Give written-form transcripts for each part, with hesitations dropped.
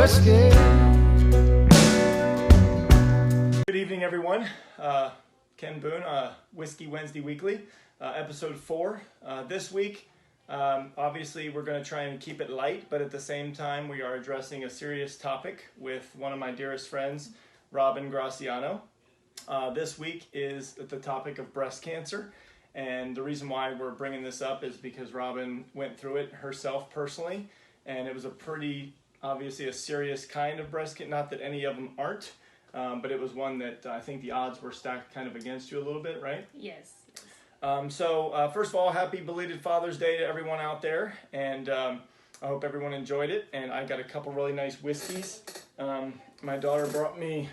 whiskey. Good evening, everyone. Ken Boone, Whiskey Wednesday Weekly, episode 4. This week, obviously, we're going to try and keep it light, but at the same time, we are addressing a serious topic with one of my dearest friends, Robin Graciano. This week is the topic of breast cancer, and the reason why we're bringing this up is because Robin went through it herself personally, and it was a pretty, obviously, a serious kind of breast cancer. Not that any of them aren't. But it was one that I think the odds were stacked kind of against you a little bit, right? Yes. So first of all, happy belated Father's Day to everyone out there, and I hope everyone enjoyed it. And I got a couple really nice whiskeys. My daughter brought me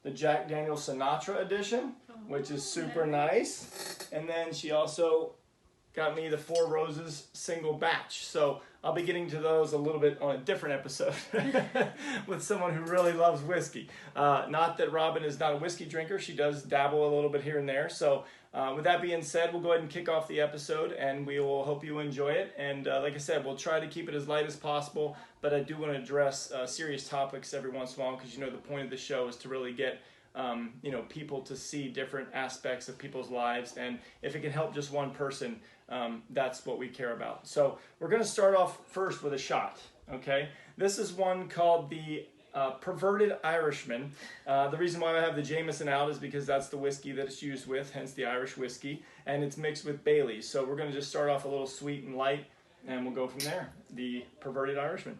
the Jack Daniel's Sinatra edition, which is super nice. And then she also got me the Four Roses single batch. So I'll be getting to those a little bit on a different episode with someone who really loves whiskey. Not that Robin is not a whiskey drinker. She does dabble a little bit here and there. So with that being said, we'll go ahead and kick off the episode, and we will hope you enjoy it. And like I said, we'll try to keep it as light as possible, but I do want to address serious topics every once in a while, because the point of the show is to really get people to see different aspects of people's lives, and if it can help just one person, that's what we care about. So we're going to start off first with a shot, okay? This is one called the Perverted Irishman. The reason why I have the Jameson out is because that's the whiskey that it's used with, hence the Irish whiskey, and it's mixed with Bailey's. So we're going to just start off a little sweet and light, and we'll go from there. The Perverted Irishman.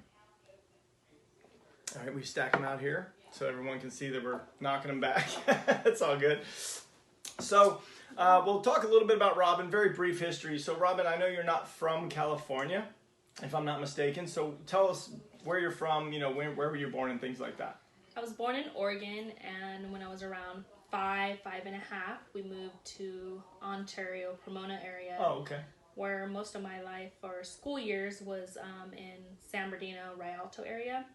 All right, we stack them out here so everyone can see that we're knocking them back. It's all good. So we'll talk a little bit about Robin, very brief history. So Robin, I know you're not from California, if I'm not mistaken. So tell us where you're from, where were you born and things like that. I was born in Oregon, and when I was around 5 and a half, we moved to Ontario, Pomona area. Oh, okay. Where most of my life or school years was in San Bernardino, Rialto area.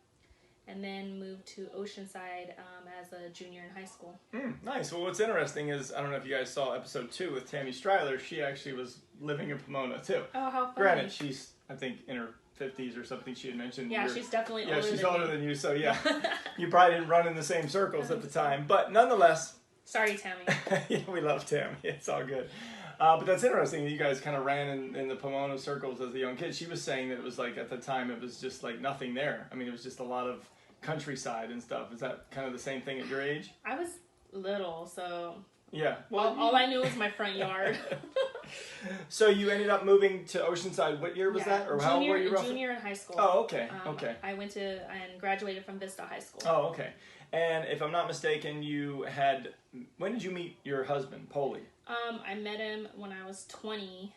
And then moved to Oceanside as a junior in high school. Nice. Well, what's interesting is, I don't know if you guys saw episode 2 with Tammy Stryler. She actually was living in Pomona, too. Oh, how fun. Granted, she's, I think, in her 50s or something she had mentioned. Yeah, she's definitely older than me. Yeah, she's older than you, so yeah. You probably didn't run in the same circles at the time. But nonetheless... Sorry, Tammy. Yeah, we love Tammy. It's all good. But that's interesting that you guys kind of ran in the Pomona circles as a young kid. She was saying that it was like, at the time, it was just like nothing there. I mean, it was just a lot of countryside and stuff. Is that kind of the same thing at your age? I was little, so... Yeah. Well, all I knew was my front yard. So you ended up moving to Oceanside. What year was that? Or how old were you roughly? Junior in high school. Oh, okay. Okay. I went to and graduated from Vista High School. Oh, okay. And if I'm not mistaken, you had... When did you meet your husband, Polly? I met him when I was 20,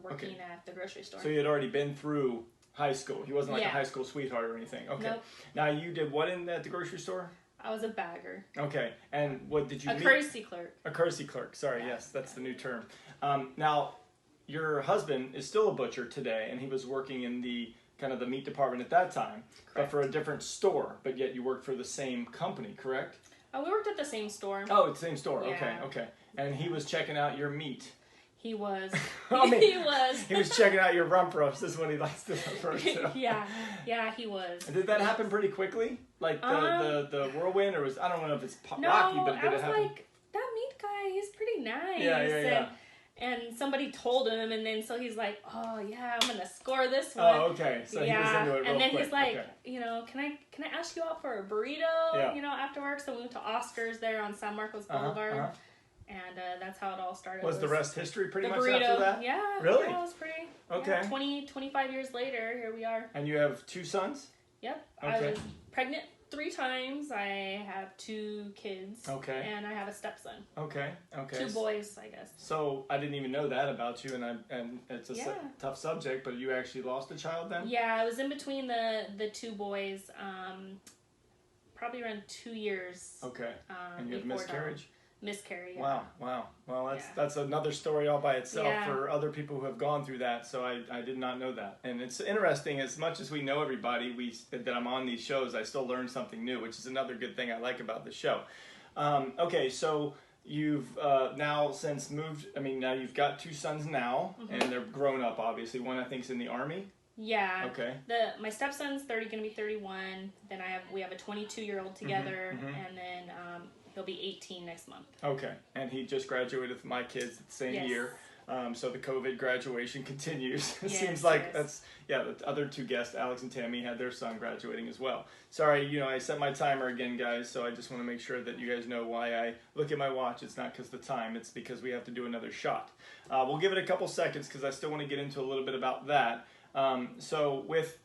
working at the grocery store. So you had already been through high school. He wasn't like a high school sweetheart or anything. Okay. Nope. Now you did what at the grocery store? I was a bagger. Okay. And what did you meet? A courtesy clerk. A courtesy clerk. Sorry. Yes, that's the new term. Now, your husband is still a butcher today, and he was working in the kind of the meat department at that time, but for a different store. But yet you worked for the same company, correct? We worked at the same store. Oh, it's the same store. Yeah. Okay. And he was checking out your meat. He was. He was. He was checking out your rump roast. This is what he likes to refer to. Yeah, he was. Did that happen pretty quickly? Like the whirlwind, or I don't know if it's rocky, but did it happen? I was like, that meat guy, he's pretty nice. Yeah. And somebody told him, and then so he's like, oh yeah, I'm gonna score this one. Oh, okay. So he was into it real and then quick. He's like, can I ask you out for a burrito? Yeah. After work. So we went to Oscar's there on San Marcos Boulevard. And that's how it all started. Was the rest history pretty much burrito. After that? Yeah. Really? Yeah, it was pretty. Okay. Yeah, 25 years later, here we are. And you have 2 sons? Yep. Okay. I was pregnant 3 times. I have 2 kids. Okay. And I have a stepson. Okay. 2 boys, I guess. So I didn't even know that about you, and it's a tough subject, but you actually lost a child then? Yeah, I was in between the 2 boys, probably around 2 years. Okay. And you had miscarriage? Miscarry. Yeah. Wow. Well, that's another story all by itself for other people who have gone through that. So I did not know that, and it's interesting. As much as we know everybody, that I'm on these shows, I still learn something new, which is another good thing I like about the show. Okay, so you've now since moved. I mean, now you've got 2 sons now, and they're grown up. Obviously, one I think is in the Army. Yeah. Okay. My stepson's gonna be 31. Then we have a 22-year-old together, and then he'll be 18 next month. Okay, and he just graduated with my kids the same year. So the COVID graduation continues. It seems like that's, the other two guests, Alex and Tammy, had their son graduating as well. Sorry, I set my timer again, guys, so I just want to make sure that you guys know why I look at my watch. It's not because of the time, it's because we have to do another shot. We'll give it a couple seconds because I still want to get into a little bit about that. So with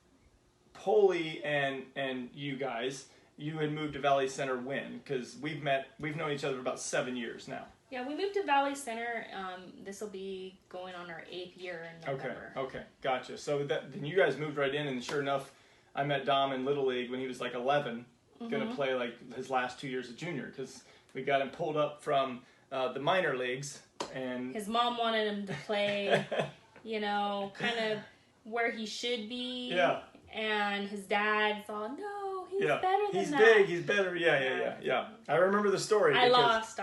Polly and you guys, you had moved to Valley Center when? Because we've known each other for about 7 years now. Yeah, we moved to Valley Center. This will be going on our 8th year in November. Okay, gotcha. So then you guys moved right in, and sure enough, I met Dom in Little League when he was like 11, going to play like his last 2 years of junior, because we got him pulled up from the minor leagues, and his mom wanted him to play, kind of where he should be. Yeah. And his dad thought, no, he's better than that. He's big, he's better. Yeah. I remember the story. I lost.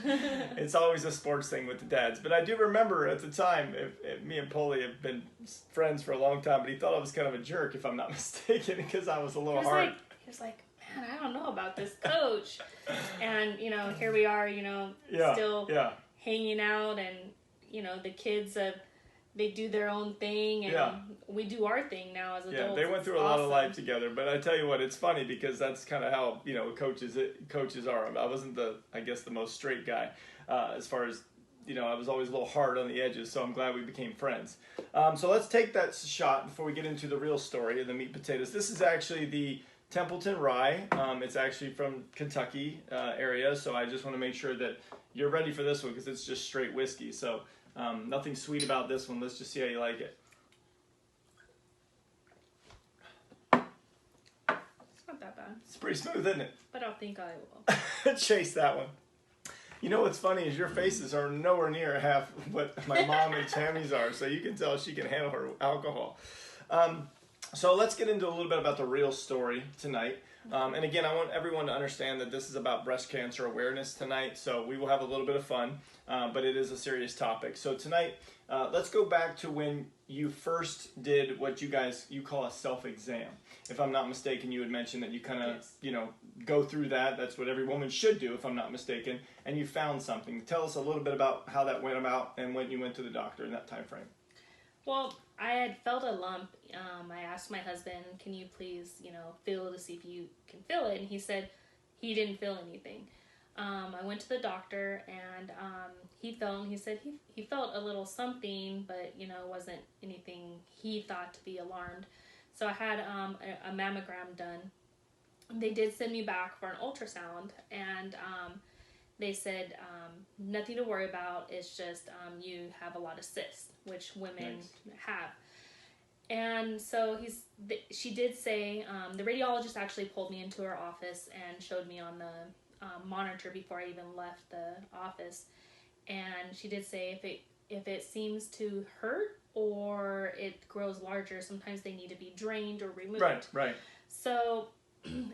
It's always a sports thing with the dads. But I do remember at the time, if me and Polly have been friends for a long time, but he thought I was kind of a jerk, if I'm not mistaken, because I was a little hard. He was like, man, I don't know about this coach. And, here we are, still hanging out, and, the kids they do their own thing, and we do our thing now as adults. Yeah, they went through a lot of life together. But I tell you what, it's funny because that's kind of how coaches are. I wasn't the most straight guy as far as I was always a little hard on the edges. So I'm glad we became friends. So let's take that shot before we get into the real story of the meat potatoes. This is actually the Templeton Rye. It's actually from Kentucky area. So I just want to make sure that you're ready for this one because it's just straight whiskey. So. Nothing sweet about this one. Let's just see how you like it. It's not that bad. It's pretty smooth, isn't it? But I think I will. Chase that one. What's funny is your faces are nowhere near half what my mom and Tammy's are, so you can tell she can handle her alcohol. So let's get into a little bit about the real story tonight. And again, I want everyone to understand that this is about breast cancer awareness tonight, so we will have a little bit of fun, but it is a serious topic. So tonight, let's go back to when you first did what you call a self-exam. If I'm not mistaken, you had mentioned that you kind of, go through that. That's what every woman should do, if I'm not mistaken, and you found something. Tell us a little bit about how that went about and when you went to the doctor in that time frame. Well, I had felt a lump. I asked my husband, can you please, feel to see if you can feel it? And he said he didn't feel anything. I went to the doctor, and he felt, and he said he felt a little something, but, it wasn't anything he thought to be alarmed. So I had a mammogram done. They did send me back for an ultrasound, and they said nothing to worry about. It's just you have a lot of cysts, which women have. And so she did say, the radiologist actually pulled me into her office and showed me on the monitor before I even left the office. And she did say if it seems to hurt or it grows larger, sometimes they need to be drained or removed. Right. So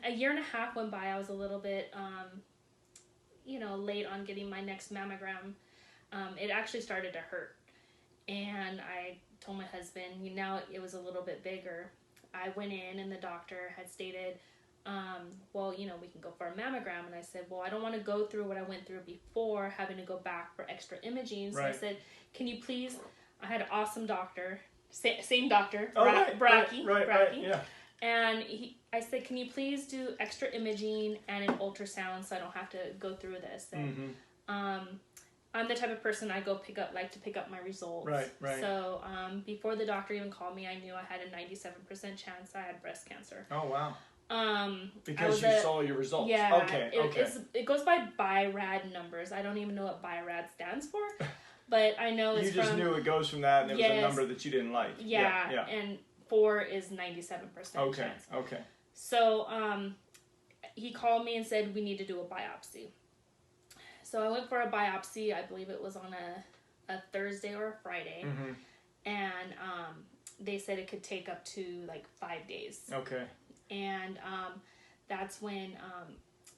a year and a half went by. I was a little bit, late on getting my next mammogram. It actually started to hurt. And I told my husband, now it was a little bit bigger. I went in and the doctor had stated, we can go for a mammogram. And I said, well, I don't want to go through what I went through before, having to go back for extra imaging. So I said, can you please, I had an awesome doctor, same doctor, Bracky. Yeah. And I said, can you please do extra imaging and an ultrasound so I don't have to go through this? And I'm the type of person like to pick up my results. Right. So before the doctor even called me, I knew I had a 97% chance I had breast cancer. Oh, wow. Because you saw your results. Yeah. Okay. It goes by BI-RAD numbers. I don't even know what BI-RAD stands for, but I know it's You just knew it goes from that, and it was a number that you didn't like. Yeah. And 4 is 97% chance. Okay. So he called me and said we need to do a biopsy. So I went for a biopsy. I believe it was on a Thursday or a Friday. And they said it could take up to like 5 days. Okay. And that's when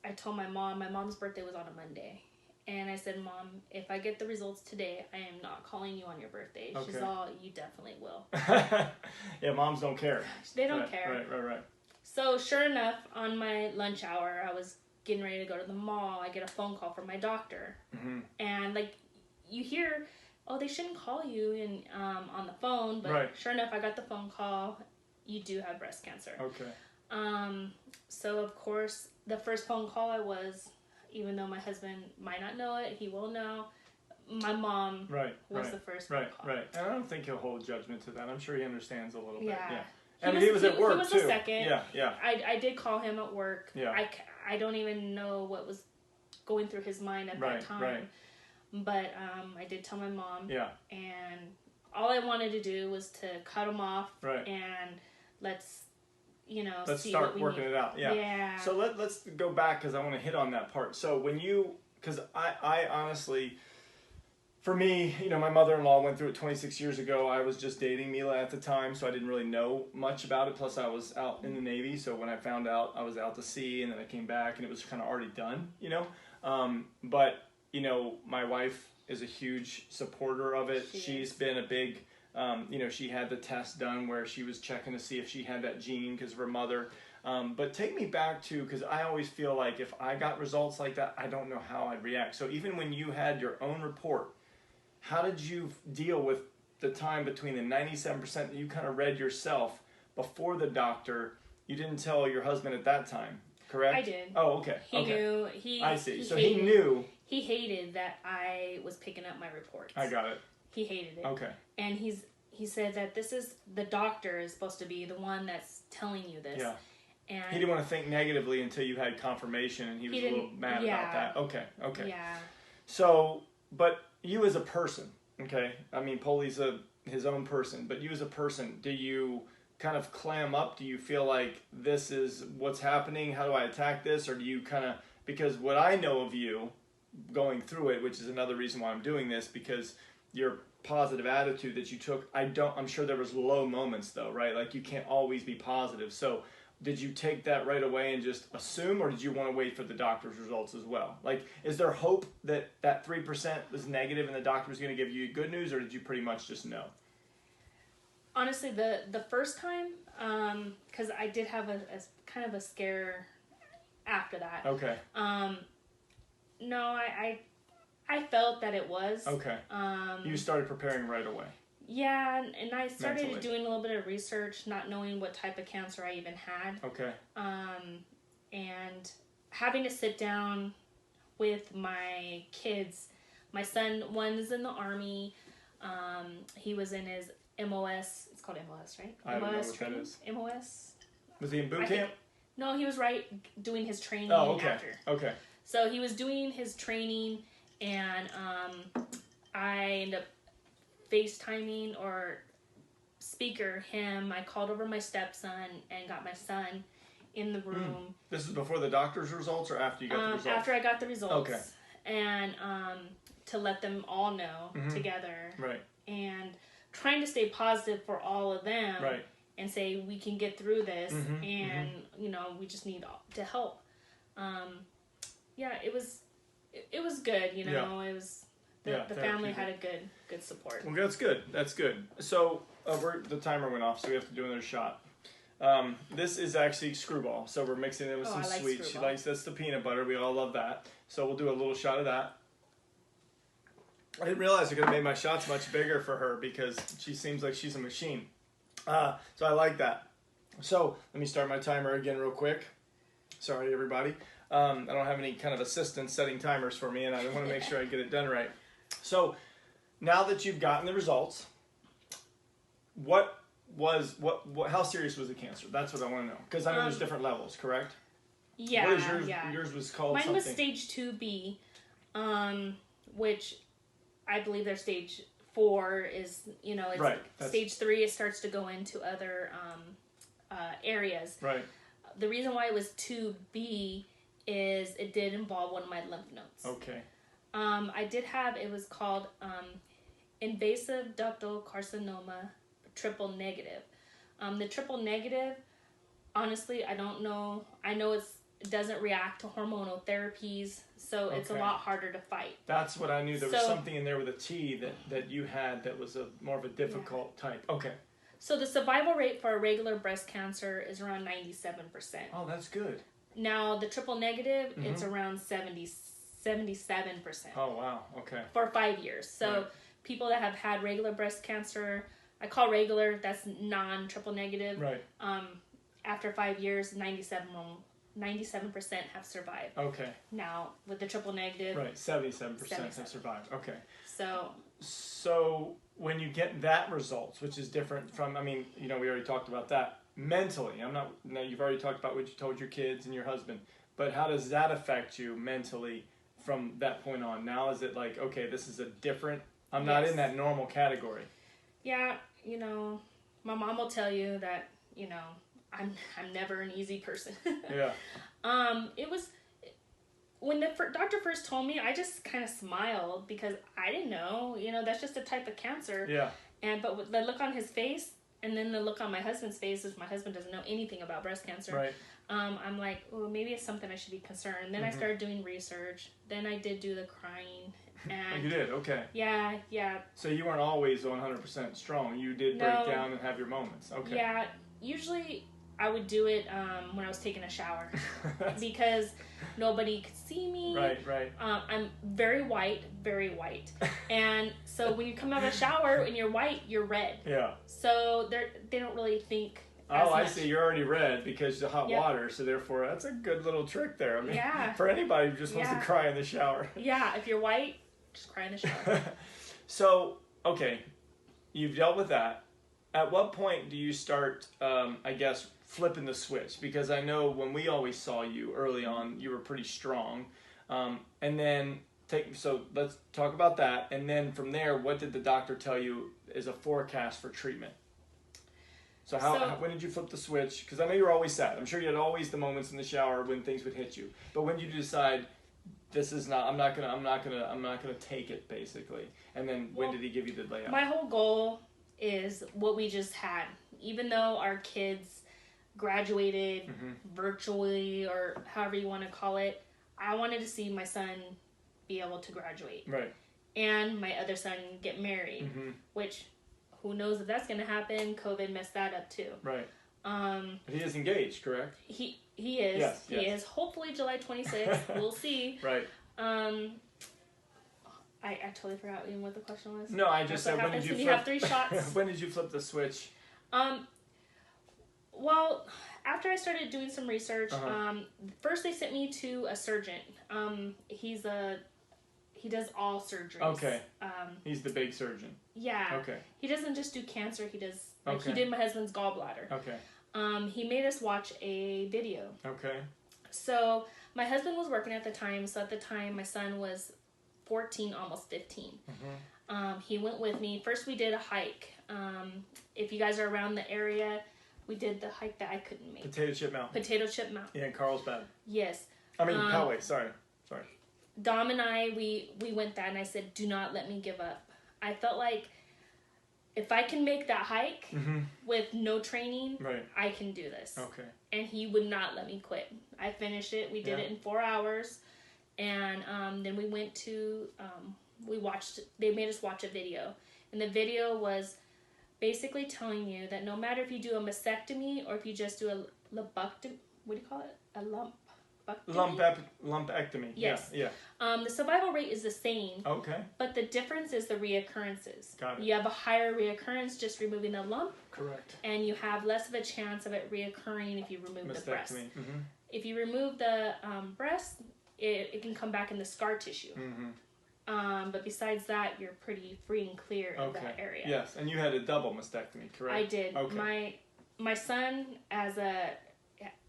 I told my mom. My mom's birthday was on a Monday. And I said, Mom, if I get the results today, I am not calling you on your birthday. Okay. She's all, you definitely will. Yeah, moms don't care. They don't care. Right. So sure enough, on my lunch hour, I was getting ready to go to the mall. I get a phone call from my doctor. Mm-hmm. And like, you hear, oh, they shouldn't call you on the phone. But sure enough, I got the phone call. You do have breast cancer. Okay. So of course, the first phone call even though my husband might not know it, he will know. My mom was the first phone call. Right. And I don't think he'll hold judgment to that. I'm sure he understands a little bit. Yeah. And he was at work, he was too. The second. Yeah. I did call him at work. Yeah. I don't even know what was going through his mind at that time. Right. But I did tell my mom. Yeah. And all I wanted to do was to cut him off. Right. And let's see start working it out. Yeah. So let's go back, because I want to hit on that part. So because I honestly, for me, my mother-in-law went through it 26 years ago. I was just dating Mila at the time, so I didn't really know much about it. Plus, I was out in the Navy, so when I found out, I was out to sea, and then I came back, and it was kind of already done, But, my wife is a huge supporter of it. She's been a big... she had the test done where she was checking to see if she had that gene because of her mother. But take me back to, because I always feel like if I got results like that, I don't know how I'd react. So even when you had your own report, how did you deal with the time between the 97% that you kind of read yourself before the doctor? You didn't tell your husband at that time, correct? I did. Oh, okay. He knew. I see. He knew. He hated that I was picking up my reports. I got it. He hated it. Okay. And he said that the doctor is supposed to be the one that's telling you this. Yeah. And he didn't want to think negatively until you had confirmation, and he was a little mad about that. Okay. Yeah. So, but you as a person, okay? I mean, Polly's his own person, but you as a person, do you kind of clam up? Do you feel like this is what's happening? How do I attack this? Or do you kind of, because what I know of you going through it, which is another reason why I'm doing this, because your positive attitude that you took, I'm sure there was low moments though, right? Like you can't always be positive. So did you take that right away and just assume, or did you want to wait for the doctor's results as well? Like, is there hope that 3% was negative and the doctor was going to give you good news, or did you pretty much just know? Honestly, the first time, because I did have a kind of a scare after that. Okay. No, I felt that it was. Okay. You started preparing right away. Yeah, and I started Mentally. doing a little bit of research, not knowing what type of cancer I even had. Okay. And having to sit down with my kids. My son, one's in the Army. He was in his MOS. It's called MOS, right? I don't know MOS what training? that is. MOS? Was he in boot camp? No, he was doing his training after. Okay. So he was doing his training, and I ended up FaceTiming or speaker him. I called over my stepson and got my son in the room. This is before the doctor's results or after you got the results? After I got the results. Okay. And to let them all know together. Right. And trying to stay positive for all of them. Right. And say, we can get through this, and, we just need to help. Yeah, it was good, It was... The family had a good support. Well, that's good. That's good. So the timer went off, so we have to do another shot. This is actually screwball, so we're mixing it with some sweet. She likes that's the peanut butter. We all love that. So we'll do a little shot of that. I didn't realize I could have made my shots much bigger for her because she seems like she's a machine. So I like that. So let me start my timer again real quick. Sorry, everybody. I don't have any kind of assistants setting timers for me, and I want to make sure I get it done right. So now that you've gotten the results, how serious was the cancer? That's what I want to know. Because I know there's different levels, correct? Yeah, what is yours? Yours was called Mine something. was stage 2B, which I believe their stage 4 is, it's right. Stage 3, it starts to go into other areas. Right. The reason why it was 2B is it did involve one of my lymph nodes. Okay. I did have, it was called invasive ductal carcinoma triple negative. The triple negative, honestly, I don't know. I know it's doesn't react to hormonal therapies, so it's a Okay. lot harder to fight. That's what I knew. There was So- something in there with a T that you had that was a more of a difficult type. Okay. So the survival rate for a regular breast cancer is around 97%. Oh, that's good. Now the triple negative, Mm-hmm. it's around 77% Oh, wow. Okay. for 5 years. So Right. people that have had regular breast cancer, I call regular, that's non-triple negative. Right. After 5 years, 97% have survived. Okay. Now with the triple negative, Right. 77% have 77. survived. Okay. so When you get that results, which is different from, I mean, we already talked about that. Mentally, now you've already talked about what you told your kids and your husband, but how does that affect you mentally from that point on? Now is it like, okay, this is a different, I'm not Yes. in that normal category. yeah, my mom will tell you that, I'm never an easy person. Yeah. It was when the doctor first told me, I just kind of smiled because I didn't know, that's just a type of cancer. Yeah. But with the look on his face and then the look on my husband's face, is my husband doesn't know anything about breast cancer. Right. I'm like, oh, maybe it's something I should be concerned. Then I started doing research. Then I did do the crying. Oh, And you did? Okay. yeah. So you weren't always 100% strong. You did No. break down and have your moments. Okay. Yeah, usually I would do it when I was taking a shower because nobody could see me. Right. I'm very white, and so when you come out of the shower and you're white, you're red. Yeah. So they don't really think. As Oh, I much. see. You're already red because of hot Yep. water, so therefore that's a good little trick there. I mean, Yeah. for anybody who just wants to Yeah. cry in the shower. Yeah, if you're white, just cry in the shower. So, okay, you've dealt with that. At what point do you start, I guess, flipping the switch? Because I know when we always saw you early on, you were pretty strong. And then, so let's talk about that. And then from there, what did the doctor tell you is a forecast for treatment? So when did you flip the switch? Because I know you were always sad. I'm sure you had always the moments in the shower when things would hit you. But when did you decide this is not? I'm not gonna take it, basically. And then when did he give you the layout? My whole goal is what we just had. Even though our kids graduated virtually or however you want to call it, I wanted to see my son be able to graduate. Right. And my other son get married, which who knows if that's going to happen. COVID messed that up too. Right. But he is engaged, correct? He is. Yes, he yes. is. Hopefully July 26th. We'll see. Right. I totally forgot even what the question was. No, I just That's said what when did you happens flip? when you have 3 shots. When did you flip the switch? Well, after I started doing some research, first they sent me to a surgeon. He does all surgeries. Okay. He's the big surgeon. Yeah. Okay. He doesn't just do cancer. He does he Okay. did my husband's gallbladder. Okay. He made us watch a video. Okay. So my husband was working at the time. So at the time, my son was 14, almost 15. He went with me. First, we did a hike. If you guys are around the area, we did the hike that I couldn't make. Potato Chip Mountain. Potato Chip Mountain. Yeah, in Carlsbad. Yes. I mean, Poway. Sorry. Dom and I, we went that, and I said, do not let me give up. I felt like if I can make that hike with no training, Right. I can do this. Okay. And he would not let me quit. I finished it. We did it in 4 hours. And then we went to, they made us watch a video. And the video was basically telling you that no matter if you do a mastectomy or if you just do a lumpectomy, what do you call it? A Lumpectomy. Yes. Yeah. The survival rate is the same. Okay. But the difference is the reoccurrences. Got it. You have a higher reoccurrence just removing the lump, Correct. and you have less of a chance of it reoccurring if you remove the breast. Mastectomy. If you remove the breast, it can come back in the scar tissue. But besides that, you're pretty free and clear of that area. Yes, and you had a double mastectomy, correct? I did. Okay. My son,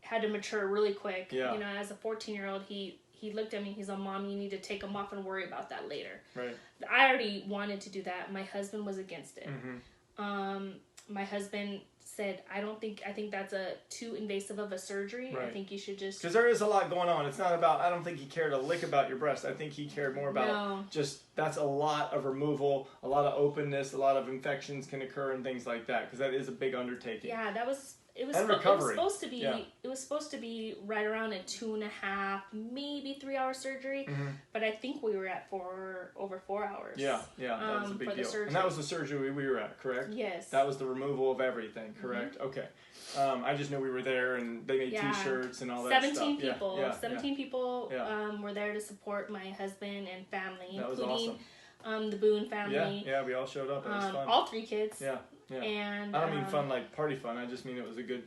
had to mature really quick. Yeah. As a 14-year-old, he looked at me. He's like, "Mom, you need to take him off and worry about that later." Right. I already wanted to do that. My husband was against it. My husband said, I think that's too invasive of a surgery. Right. I think you should just... Because there is a lot going on. It's not about, I don't think he cared a lick about your breast. I think he cared more about just, that's a lot of removal, a lot of openness, a lot of infections can occur and things like that. Because that is a big undertaking. Yeah, that was... It was supposed to be. Yeah. It was supposed to be right around a 2.5, maybe 3 hour surgery. Mm-hmm. But I think we were at over 4 hours. Yeah, that was a big deal. And that was the surgery we were at, correct? Yes. That was the removal of everything, correct? Mm-hmm. Okay. I just knew we were there, and they made T-shirts and all that 17 stuff. People. 17 people were there to support my husband and family, that including was awesome. The Boone family. Yeah, we all showed up. It was fun. All 3 kids. Yeah. And I don't mean fun like party fun. I just mean it was a good,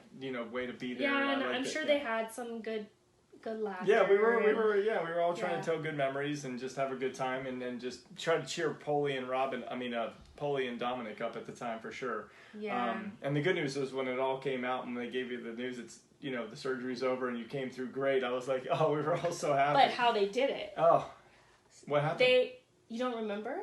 way to be there. Yeah, and I'm sure they had some good laughter. Yeah, we were all trying to tell good memories and just have a good time and just try to cheer Polly and Dominic up at the time for sure. Yeah. And the good news was when it all came out and they gave you the news, it's the surgery's over and you came through great. I was like, oh, we were all so happy. But how they did it? Oh, what happened? You don't remember?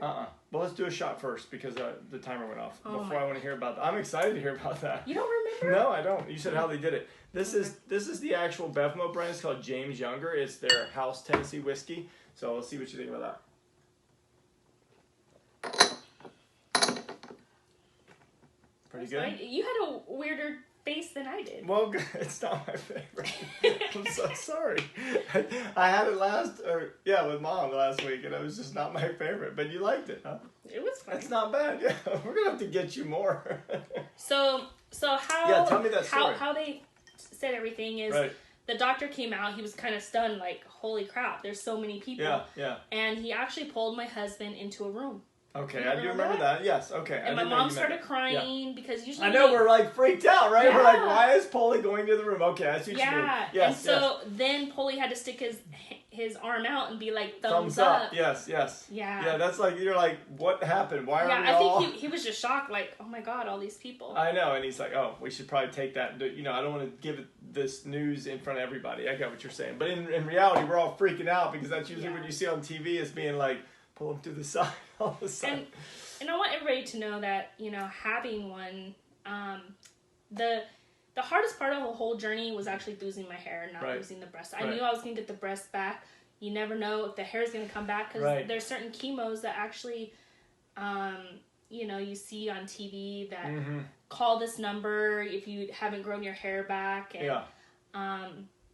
Well, let's do a shot first because the timer went off. Oh Before I want to hear about that. I'm excited to hear about that. You don't remember? No, I don't. You said how they did it. This is the actual Bevmo brand. It's called James Younger. It's their House Tennessee whiskey. So let's see what you think about that. Pretty good? You had a weirder face than I did. Well, it's not my favorite. I'm so sorry. I had it with Mom last week, and it was just not my favorite. But you liked it, huh? It was fun. That's not bad. Yeah, we're gonna have to get you more. So how? Yeah, tell me that story. How they said everything is right. The doctor came out. He was kind of stunned, like, holy crap, there's so many people. Yeah. And he actually pulled my husband into a room. Okay, I do remember that. Yes, okay. And my mom started crying because usually... I know, we're like freaked out, right? Yeah. We're like, why is Polly going to the room? Okay, I see what you mean. Yes, and so then Polly had to stick his arm out and be like, thumbs up. Yes. Yeah. Yeah, that's like, you're like, what happened? Why are we all... I think he was just shocked, like, oh my God, all these people. I know, and he's like, oh, we should probably take that. I don't want to give this news in front of everybody. I get what you're saying. But in reality, we're all freaking out because that's usually what you see on TV is being like, pull him to the side all of a sudden. And I want everybody to know that, having one, the hardest part of the whole journey was actually losing my hair, not losing the breast. I knew I was going to get the breast back. You never know if the hair is going to come back because there's certain chemos that actually, you see on TV that call this number if you haven't grown your hair back. And,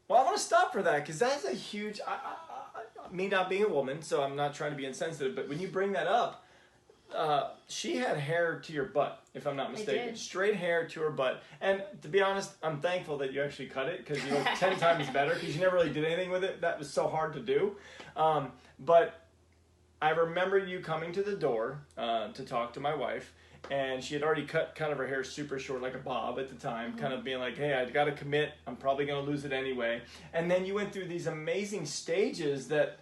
well, I want to stop for that because that's a huge... me not being a woman, so I'm not trying to be insensitive, but when you bring that up, she had hair to your butt, if I'm not mistaken. Straight hair to her butt. And to be honest, I'm thankful that you actually cut it because you look 10 times better because you never really did anything with it. That was so hard to do. But I remember you coming to the door to talk to my wife, and she had already cut kind of her hair super short, like a bob at the time, kind of being like, hey, I got to commit. I'm probably going to lose it anyway. And then you went through these amazing stages that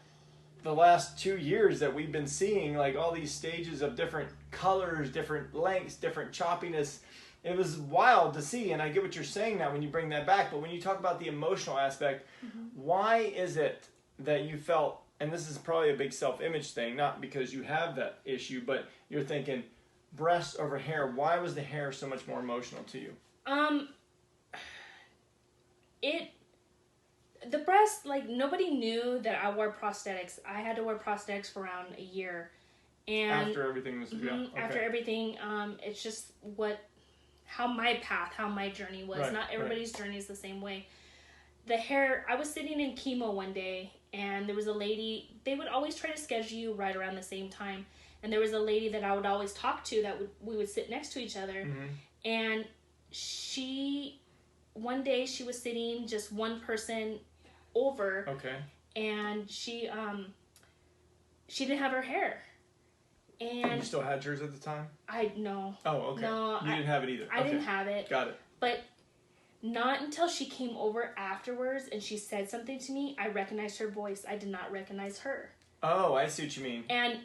the last 2 years that we've been seeing, like all these stages of different colors, different lengths, different choppiness. It was wild to see, and I get what you're saying now when you bring that back, but when you talk about the emotional aspect, why is it that you felt, and this is probably a big self-image thing, not because you have that issue, but you're thinking, breast over hair, why was the hair so much more emotional to you? The breast, like, nobody knew that I wore prosthetics. I had to wear prosthetics for around a year. And after everything was, after everything, it's just how my journey was. Right, not everybody's journey is the same way. The hair, I was sitting in chemo one day, and there was a lady, they would always try to schedule you right around the same time. And there was a lady that I would always talk to we would sit next to each other. And one day she was sitting just one person over. Okay. And she didn't have her hair. And you still had yours at the time? No. Oh, okay. No, you didn't have it either. I didn't have it. Got it. But not until she came over afterwards and she said something to me, I recognized her voice. I did not recognize her. Oh, I see what you mean. And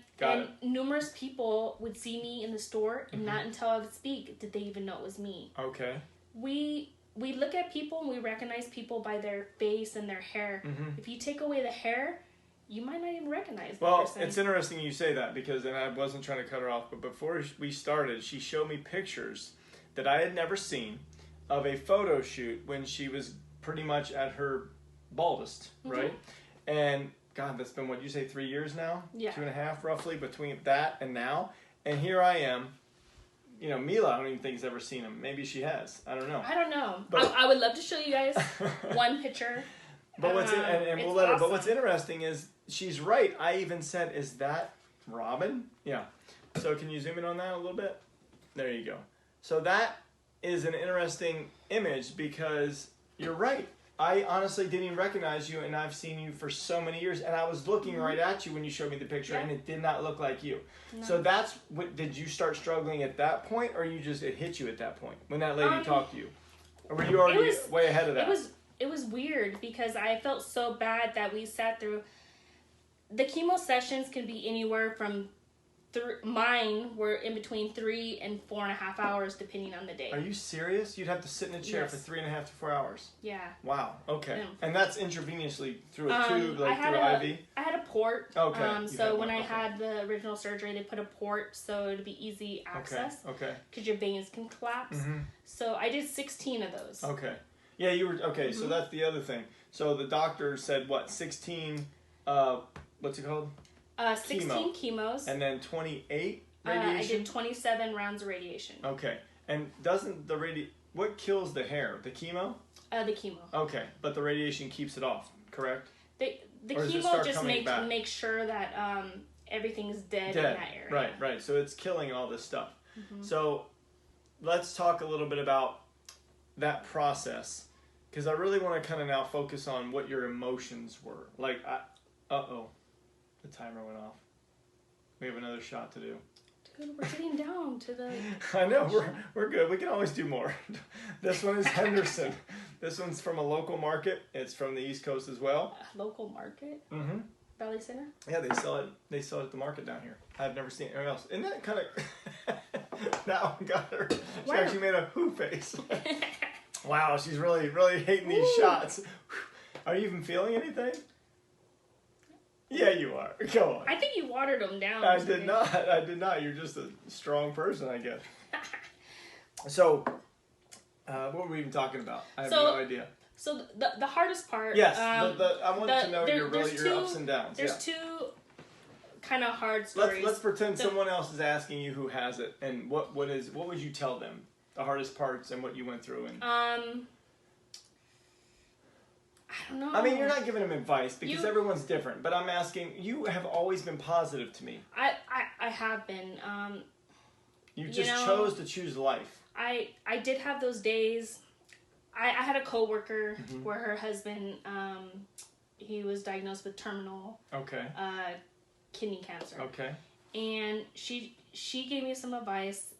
numerous people would see me in the store, and not until I would speak did they even know it was me. Okay. We look at people and we recognize people by their face and their hair. If you take away the hair, you might not even recognize the person. Well, it's interesting you say that because, and I wasn't trying to cut her off, but before we started, she showed me pictures that I had never seen of a photo shoot when she was pretty much at her baldest, right? And God, that's been, what you say, 3 years now? Yeah. 2.5 roughly between that and now. And here I am. You know, Mila, I don't even think has ever seen him. Maybe she has. I don't know. I don't know. But, I would love to show you guys one picture. But what's and we'll let her. But what's awesome. interesting is she's right. I even said, "Is that Robin?" Yeah. So can you zoom in on that a little bit? There you go. So that is an interesting image because you're right. I honestly didn't even recognize you, and I've seen you for so many years. And I was looking right at you when you showed me the picture, and it did not look like you. No. So that's what. Did you start struggling at that point, or you just it hit you at that point when that lady talked to you, or were you already way ahead of that? It was weird because I felt so bad that we sat through. The chemo sessions can be anywhere from mine were in between 3 and 4.5 hours depending on the day. Are you serious? You'd have to sit in a chair for 3.5 to 4 hours. Yeah. Wow. Okay. Yeah. And that's intravenously through a tube, like through an IV? I had a port. Okay. So when I had the original surgery, they put a port so it'd be easy access. Okay. Because your veins can collapse. Mm-hmm. So I did 16 of those. Okay. Yeah, you were, okay, so that's the other thing. So the doctor said, what, 16, what's it called? 16 chemos. And then 28 radiation? I did 27 rounds of radiation. Okay. And doesn't the what kills the hair? The chemo? The chemo. Okay, but the radiation keeps it off, correct? The Or does it chemo start just coming back? makes sure that everything's dead in that area. Right. So it's killing all this stuff. So let's talk a little bit about that process, because I really want to kind of now focus on what your emotions were. Like, the timer went off. We have another shot to do. Dude, we're getting down to the... I know, we're good. We can always do more. This one is Henderson. This one's from a local market. It's from the East Coast as well. Local market? Mm-hmm. Valley Center? Yeah, they sell it. They sell it at the market down here. I've never seen it anywhere else. Isn't that kind of... That one got her. She actually made a who face. Wow, she's really, really hating these shots. Are you even feeling anything? Yeah, you are. Go on. I think you watered them down. I did not. You're just a strong person, I guess. So, what were we even talking about? I have no idea. So the hardest part... Yes, I want to know your ups and downs. There's two kind of hard stories. Let's pretend someone else is asking you who has it, and what would you tell them? The hardest parts and what you went through. And I don't know. I mean, you're not giving them advice because everyone's different. But I'm asking, you have always been positive to me. I have been. You just chose to choose life. I did have those days. I had a coworker where her husband, he was diagnosed with terminal kidney cancer. Okay. And she gave me some advice.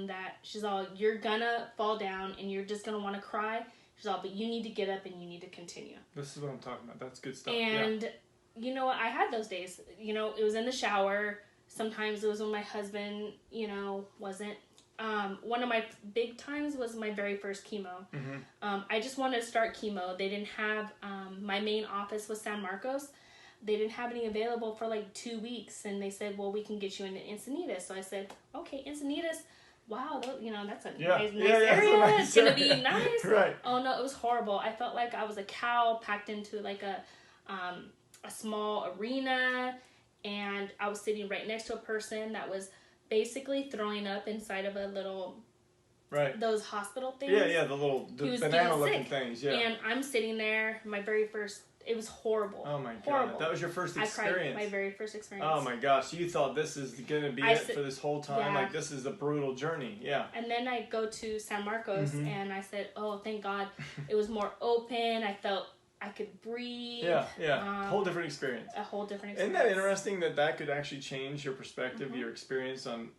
That she's all, you're gonna fall down and you're just gonna want to cry. She's all, but you need to get up and you need to continue. This is what I'm talking about. That's good stuff. And you know what? I had those days. You know, it was in the shower. Sometimes it was when my husband, wasn't. One of my big times was my very first chemo. I just wanted to start chemo. They didn't have, my main office was San Marcos. They didn't have any available for like 2 weeks, and they said, well, we can get you into Encinitas. So I said, okay, Encinitas, wow, that's a nice area. It's going to be nice. Right. Oh, no, it was horrible. I felt like I was a cow packed into like a small arena, and I was sitting right next to a person that was basically throwing up inside of a little... Right. Those hospital things. Yeah, the banana-looking things, yeah. And I'm sitting there, my very first... It was horrible. Oh my God. Horrible. That was your first experience. I cried my very first experience. Oh my gosh. You thought this is going to be it for this whole time? Yeah. Like, this is a brutal journey. Yeah. And then I go to San Marcos and I said, oh, thank God. It was more open. I felt I could breathe. Yeah. Whole different experience. A whole different experience. Isn't that interesting that could actually change your perspective, your experience on,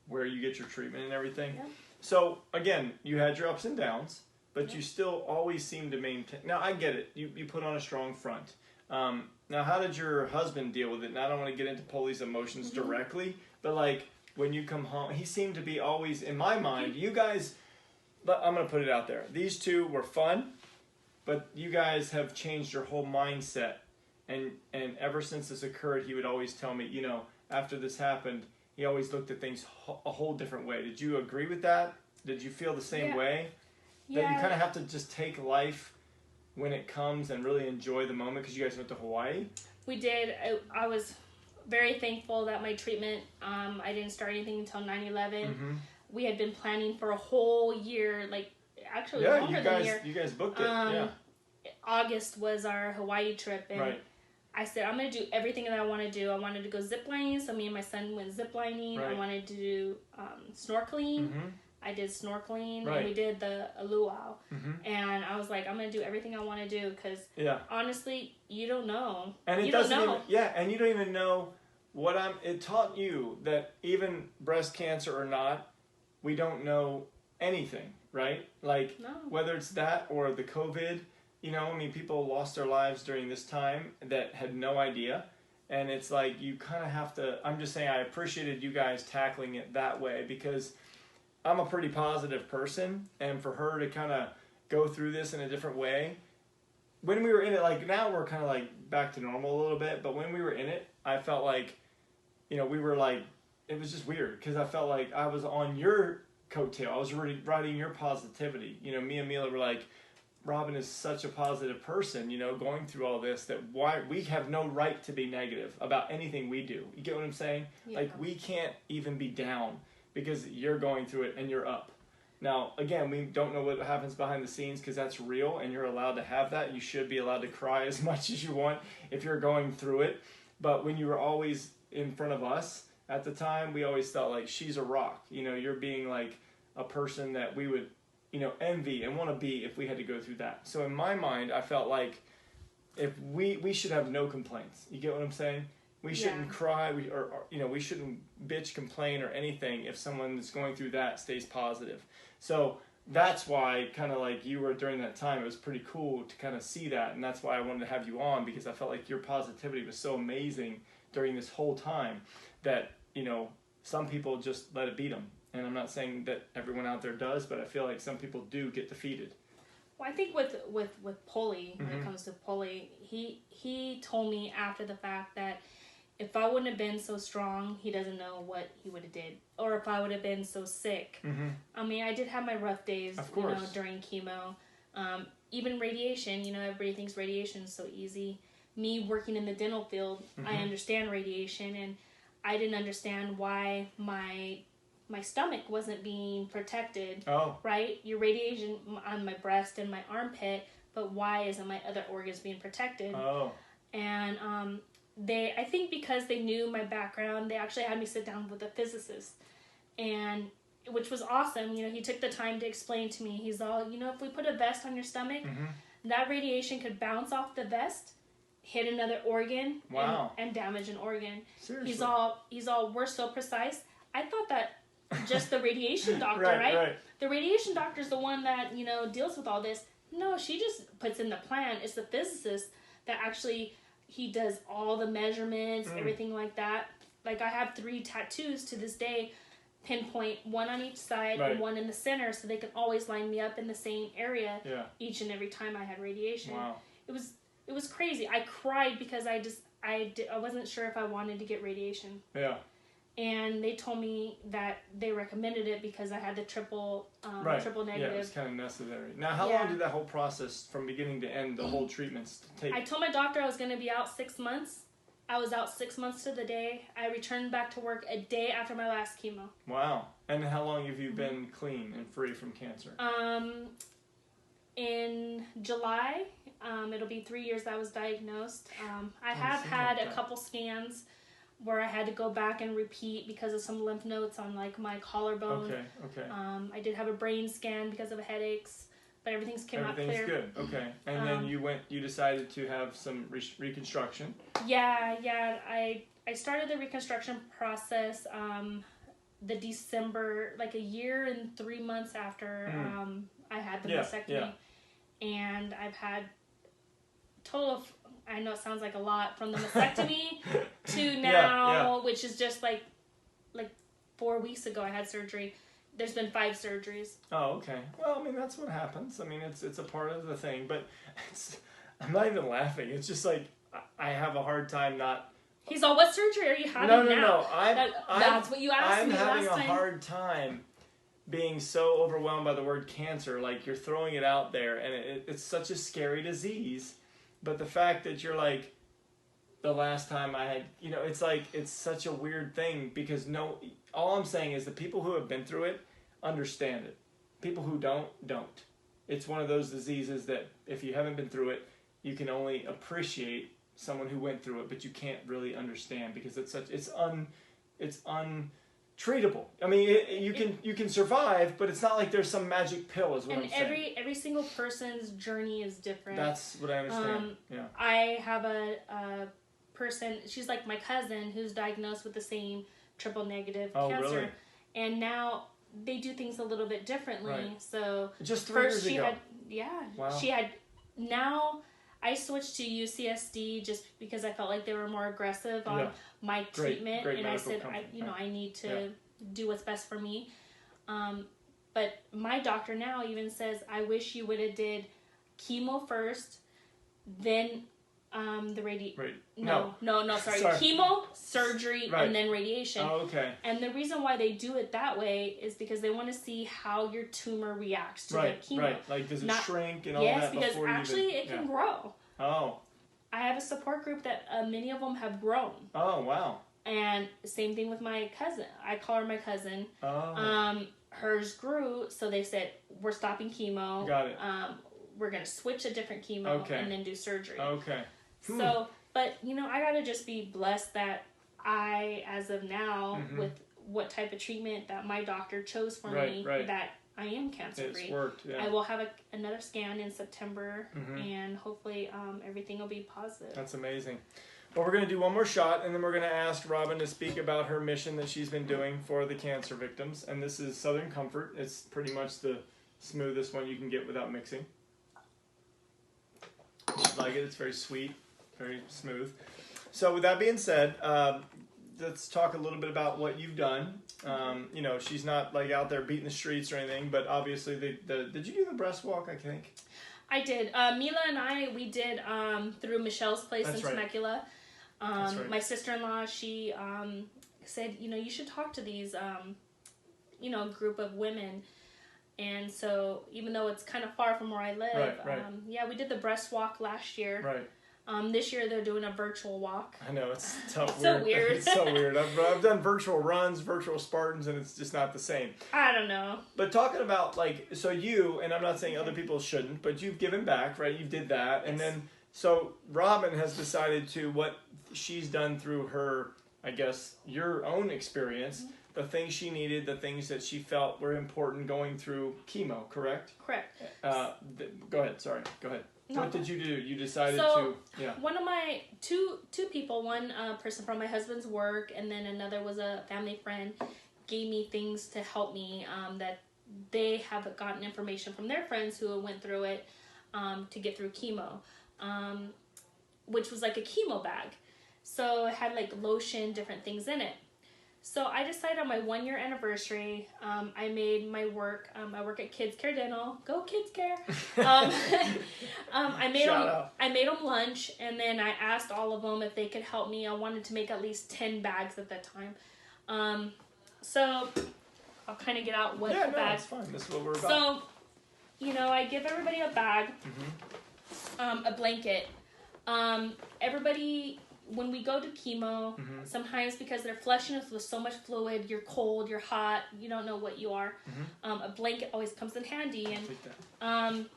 where you get your treatment and everything? Yeah. So, again, you had your ups and downs, but you still always seem to maintain... Now, I get it. You put on a strong front. Now, how did your husband deal with it? And I don't want to get into Polly's emotions directly, but like when you come home, he seemed to be always, in my mind, you guys, but I'm going to put it out there. These two were fun, but you guys have changed your whole mindset. And ever since this occurred, he would always tell me, after this happened, he always looked at things a whole different way. Did you agree with that? Did you feel the same Yeah. way? That you kind of have to just take life when it comes and really enjoy the moment because you guys went to Hawaii? We did. I was very thankful that my treatment, I didn't start anything until 9/11. Mm-hmm. We had been planning for a whole year, like actually Yeah, longer than a year. you guys booked it. Yeah. August was our Hawaii trip, and Right. I said I'm gonna do everything that I want to do. I wanted to go ziplining, so me and my son went ziplining. Right. I wanted to do snorkeling. Mm-hmm. I did snorkeling, Right. and we did the luau. Mm-hmm. And I was like, I'm gonna do everything I want to do because honestly, you don't know. And it you doesn't don't know. even, and you don't even know it taught you that even breast cancer or not, we don't know anything, right? Like No. whether it's that or the COVID, I mean, people lost their lives during this time that had no idea. And it's like, you kind of have to, I'm just saying, I appreciated you guys tackling it that way because I'm a pretty positive person. And for her to kind of go through this in a different way, when we were in it, like now we're kind of like back to normal a little bit. But when we were in it, I felt like, we were like, it was just weird because I felt like I was on your coattail. I was really riding your positivity. Me and Mila were like, Robin is such a positive person, going through all this, that why we have no right to be negative about anything we do. You get what I'm saying? Yeah. Like we can't even be down because you're going through it and you're up. Now, again, we don't know what happens behind the scenes because that's real and you're allowed to have that. You should be allowed to cry as much as you want if you're going through it. But when you were always in front of us at the time, we always felt like she's a rock. You're being like a person that we would envy and want to be if we had to go through that. So in my mind, I felt like if we should have no complaints. You get what I'm saying? We shouldn't cry, we shouldn't bitch, complain, or anything if someone that's going through that stays positive. So that's why, kind of like you were during that time, it was pretty cool to kind of see that, and that's why I wanted to have you on, because I felt like your positivity was so amazing during this whole time that, some people just let it beat them. And I'm not saying that everyone out there does, but I feel like some people do get defeated. Well, I think with Pulley, when Mm-hmm. it comes to Pulley, he told me after the fact that if I wouldn't have been so strong, he doesn't know what he would have did. Or if I would have been so sick. Mm-hmm. I mean, I did have my rough days, Of course. during chemo. Even radiation, everybody thinks radiation is so easy. Me working in the dental field, Mm-hmm. I understand radiation, and I didn't understand why my stomach wasn't being protected. Oh. Right? Your radiation on my breast and my armpit, but why isn't my other organs being protected? Oh. And I think because they knew my background, they actually had me sit down with a physicist, and which was awesome. He took the time to explain to me. He's all, if we put a vest on your stomach, Mm-hmm. that radiation could bounce off the vest, hit another organ, Wow. and damage an organ. Seriously. He's all, we're so precise. I thought that just the radiation doctor, right? The radiation doctor's the one that, deals with all this. No, she just puts in the plan. It's the physicist that actually, he does all the measurements, everything like that. Like, I have 3 tattoos to this day, pinpoint, one on each side Right. and one in the center, so they can always line me up in the same area Yeah. each and every time I had radiation. Wow. It was crazy. I cried because I wasn't sure if I wanted to get radiation. Yeah. And they told me that they recommended it because I had the triple Yeah, negative. it was kind of necessary. Now, how Yeah. long did that whole process, from beginning to end, the whole treatments take? I told my doctor I was going to be out 6 months. I was out 6 months to the day. I returned back to work a day after my last chemo. Wow. And how long have you been clean and free from cancer? In July, it'll be 3 years that I was diagnosed. I it have seems had like a that. couple scans where I had to go back and repeat because of some lymph nodes on like my collarbone. Okay. I did have a brain scan because of headaches, but everything's came out Everything's clear. good. Okay. And then you decided to have some reconstruction. Yeah. I started the reconstruction process the December, like a year and 3 months after I had the mastectomy. And I've had total of, I know it sounds like a lot, from the mastectomy to now, which is just like 4 weeks ago I had surgery. There's been 5 surgeries. Oh, okay. Well, I mean, that's what happens. I mean, it's a part of the thing, but I'm not even laughing. It's just like, I have a hard time not... He's all, what surgery are you having now? No. That's what you asked I'm me having last time. a hard time being so overwhelmed by the word cancer, like you're throwing it out there, and it's such a scary disease. But the fact that you're like, the last time I had, it's like, it's such a weird thing because all I'm saying is the people who have been through it understand it. People who don't. It's one of those diseases that if you haven't been through it, you can only appreciate someone who went through it, but you can't really understand because it's untreatable. I mean, you can survive, but it's not like there's some magic pill, is what I'm saying. And every single person's journey is different. That's what I understand. Yeah. I have a person. She's like my cousin who's diagnosed with the same triple negative cancer, really? And now they do things a little bit differently. Right. So just 3 years ago. Wow. She had now. I switched to UCSD just because I felt like they were more aggressive on my treatment, great and I said, comfort. I need to do what's best for me. But my doctor now even says, I wish you would have did chemo first, then the chemo, surgery, and then radiation. Oh, okay. And the reason why they do it that way is because they want to see how your tumor reacts to the chemo. Right, like does it shrink and all that? Yes, because actually it can grow. Oh. I have a support group that many of them have grown. Oh, wow. And same thing with my cousin. I call her my cousin. Oh. Hers grew, so they said, we're stopping chemo. Got it. We're going to switch a different chemo and then do surgery. Okay. So, but, I got to just be blessed that I, as of now, with what type of treatment that my doctor chose for me, that I am cancer-free. It's worked, yeah. I will have another scan in September, and hopefully everything will be positive. That's amazing. Well, we're going to do one more shot, and then we're going to ask Robin to speak about her mission that she's been doing for the cancer victims. And this is Southern Comfort. It's pretty much the smoothest one you can get without mixing. Just like it. It's very sweet, very smooth. So with that being said, let's talk a little bit about what you've done. She's not like out there beating the streets or anything, but obviously did you do the breast walk, I think? I did. Mila and we did through Michelle's place in Temecula. My sister-in-law, she said, you should talk to these, group of women. And so even though it's kind of far from where I live, we did the breast walk last year. Right. This year they're doing a virtual walk. I know, it's tough. It's so weird. It's so weird. I've done virtual runs, virtual Spartans, and it's just not the same. I don't know. But talking about, so you, and I'm not saying other people shouldn't, but you've given back, right? You did that. Yes. And then, so Robin has decided to, what she's done through her, I guess, your own experience, the things she needed, the things that she felt were important going through chemo, correct? Correct. Go ahead, sorry. Go ahead. No. What did you do? You decided one of my two people, one person from my husband's work, and then another was a family friend, gave me things to help me that they have gotten information from their friends who went through it to get through chemo, which was like a chemo bag. So it had like lotion, different things in it. So I decided on my 1-year anniversary, I made my work, I work at Kids Care Dental, go Kids Care. I made them lunch, and then I asked all of them if they could help me. I wanted to make at least 10 bags at that time. So I'll kind of get out what the bag. Yeah, no, it's fine. This is what we're about. So, I give everybody a bag, a blanket. Everybody... When we go to chemo, sometimes because they're flushing us with so much fluid, you're cold, you're hot, you don't know what you are. A blanket always comes in handy. And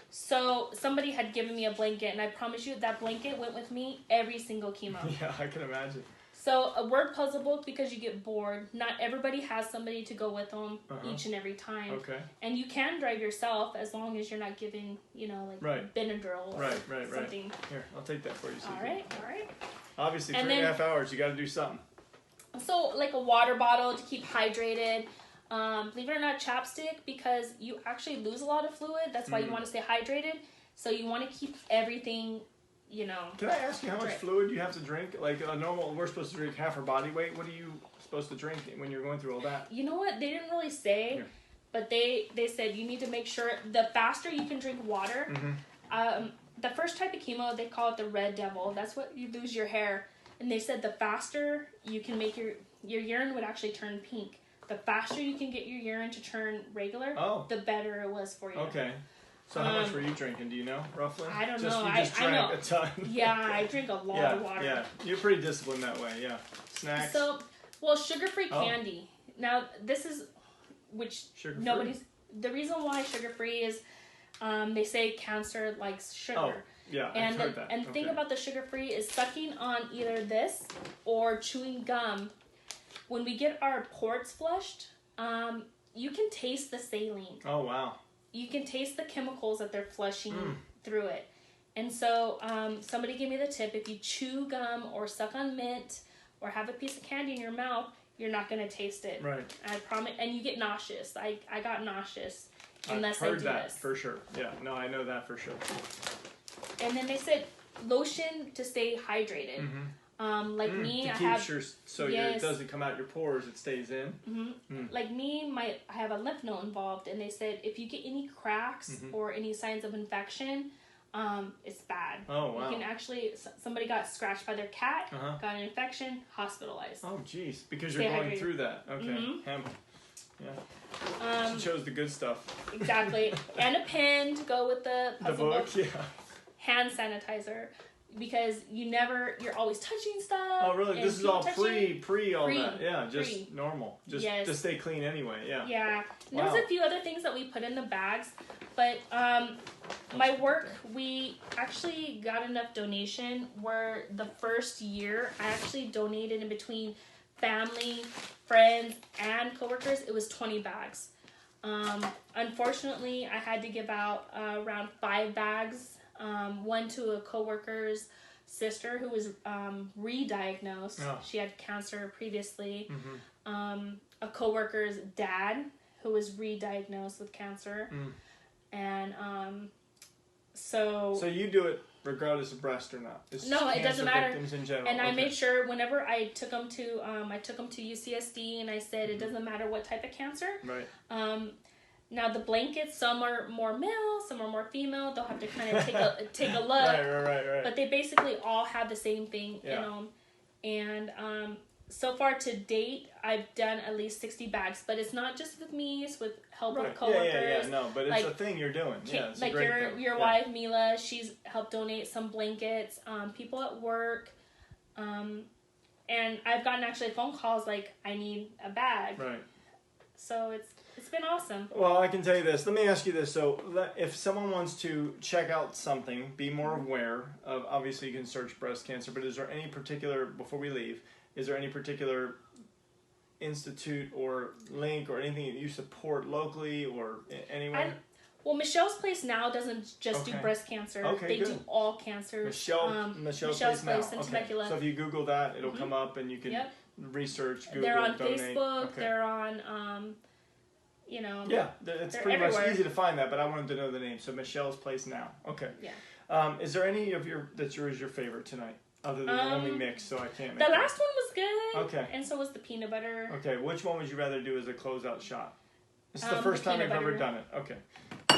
so somebody had given me a blanket, and I promise you that blanket went with me every single chemo. Yeah, I can imagine. So a word puzzle book because you get bored. Not everybody has somebody to go with them each and every time. Okay. And you can drive yourself as long as you're not giving, Benadryl or something. Here, I'll take that for you. All right. Obviously, 3.5 hours, you got to do something. So, like a water bottle to keep hydrated. Believe it or not, chapstick, because you actually lose a lot of fluid. That's why you want to stay hydrated. So you want to keep everything... Can I ask you how much fluid you have to drink? Like a normal, we're supposed to drink half our body weight. What are you supposed to drink when you're going through all that? You know what? They didn't really say, but they said you need to make sure the faster you can drink water. The first type of chemo, they call it the red devil. That's what you lose your hair. And they said the faster you can make your urine would actually turn pink. the faster you can get your urine to turn regular, the better it was for you. Okay. So how much were you drinking? Do you know, roughly? I don't know. You just drank I know. a ton. Yeah, I drink a lot of water. Yeah, you're pretty disciplined that way, yeah. Snacks? So, sugar-free candy. Now, this is, which sugar-free? The reason why sugar-free is, they say cancer likes sugar. Oh, yeah, I've heard that. And the thing about the sugar-free is sucking on either this or chewing gum. When we get our ports flushed, you can taste the saline. Oh, wow. You can taste the chemicals that they're flushing through it. And so somebody gave me the tip, if you chew gum or suck on mint or have a piece of candy in your mouth, you're not going to taste it. Right. I promise. And you get nauseous. I got nauseous unless I've heard I do that this. for sure. Yeah, no, I know that for sure. And then they said lotion to stay hydrated. Mm-hmm. Like me, to I keep have... it doesn't come out your pores, it stays in. Like me, I have a lymph node involved, and they said if you get any cracks or any signs of infection, it's bad. Oh, wow. You can actually... Somebody got scratched by their cat, got an infection, hospitalized. Oh, jeez. Because you're going through that. Okay. Hemp. Yeah. She chose the good stuff. Exactly. And a pen to go with the puzzle book. Yeah. Hand sanitizer. Because you're always touching stuff. Oh, really? This is all pre all that. Yeah, just pre. normal. Just to stay clean anyway, yeah. Yeah. Wow. There's a few other things that we put in the bags. But my work, we actually got enough donation where the first year I actually donated in between family, friends, and coworkers. It was 20 bags. Unfortunately, I had to give out around 5 bags. One to a coworker's sister who was re-diagnosed. Oh. She had cancer previously. A coworker's dad who was re-diagnosed with cancer. And so you do it regardless of breast or not? No, it doesn't matter. Victims in general. And I made sure whenever I took them to UCSD, and I said it doesn't matter what type of cancer. Right. Now the blankets, some are more male, some are more female. They'll have to kind of take a look. Right. But they basically all have the same thing in them. And so far to date, I've done at least 60 bags. But it's not just with me; it's with help of coworkers. Yeah. No, but it's a thing you're doing. Yeah, it's like a great thing. Your wife Mila, she's helped donate some blankets. People at work, and I've gotten actually phone calls like, I need a bag. Right. So it's been awesome. Well, I can tell you this. Let me ask you this. So if someone wants to check out something, be more aware of, obviously you can search breast cancer, but is there any particular, before we leave, is there any particular institute or link or anything that you support locally or anywhere? Well, Michelle's Place now doesn't just do breast cancer. They do all cancers. Michelle's Place now. And Temecula. So if you Google that, it'll come up and you can research, Google, they're on donate. Facebook. They're on, Yeah, it's pretty everywhere. much easy to find that, but I wanted to know the name. So Michelle's Place now. Okay. Yeah. Is there any of your favorite tonight? Other than the only mix, so I can't make the last one was good. Okay. And so was the peanut butter. Okay, which one would you rather do as a closeout shot? This is the first time we've ever done it. Okay.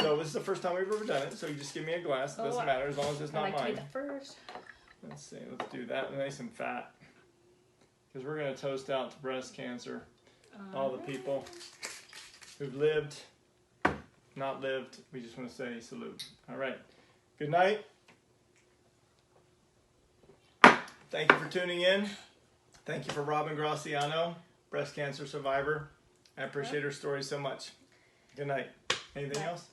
So this is the first time we've ever done it, so you just give me a glass. It doesn't matter as long as it's not mine. I like to eat the first. Let's see, let's do that nice and fat. Because we're going to toast out to breast cancer. All the people who've lived, not lived, we just want to say salute. All right. Good night. Thank you for tuning in. Thank you for Robin Graciano, breast cancer survivor. I appreciate her story so much. Good night. Anything else?